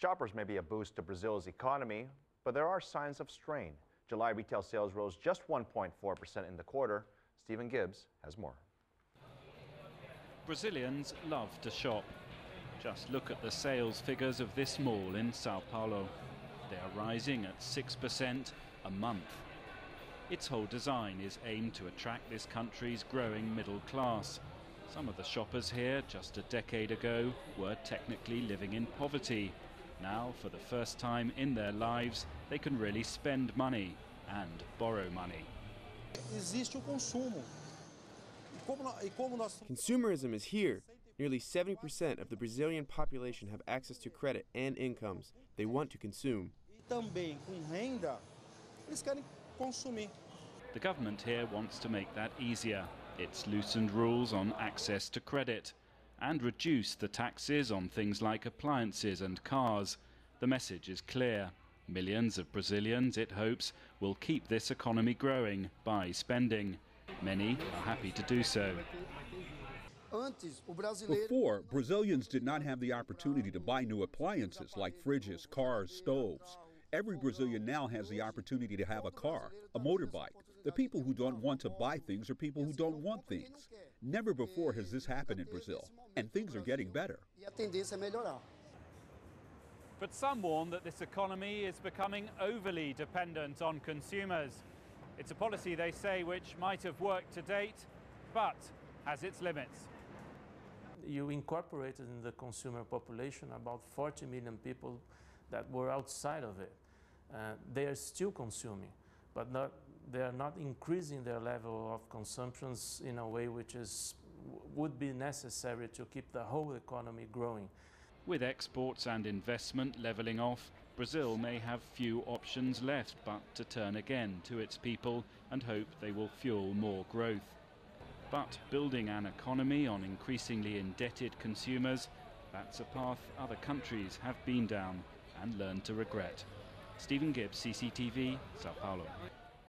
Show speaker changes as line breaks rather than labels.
Shoppers may be a boost to Brazil's economy, but there are signs of strain. July retail sales rose just 1.4% in the quarter. Stephen Gibbs has more.
Brazilians love to shop. Just look at the sales figures of this mall in Sao Paulo. They are rising at 6% a month. Its whole design is aimed to attract this country's growing middle class. Some of the shoppers here just a decade ago were technically living in poverty. Now, for the first time in their lives, they can really spend money and borrow money.
Consumerism is here. Nearly 70% of the Brazilian population have access to credit and incomes. They want to consume.
The government here wants to make that easier. It's loosened rules on access to credit and reduced the taxes on things like appliances and cars. The message is clear. Millions of Brazilians, it hopes, will keep this economy growing by spending. Many are happy to do so.
Before, Brazilians did not have the opportunity to buy new appliances like fridges, cars, stoves. Every Brazilian now has the opportunity to have a car, a motorbike. The people who don't want to buy things are people who don't want things. Never before has this happened in Brazil, and things are getting better.
But some warn that this economy is becoming overly dependent on consumers. It's a policy, they say, which might have worked to date, but has its limits.
You incorporated in the consumer population about 40 million people that were outside of it. They are still consuming, but they are not increasing their level of consumptions in a way which would be necessary to keep the whole economy growing.
With exports and investment levelling off, Brazil may have few options left but to turn again to its people and hope they will fuel more growth. But building an economy on increasingly indebted consumers, that's a path other countries have been down and learned to regret. Stephen Gibbs, CCTV, Sao Paulo.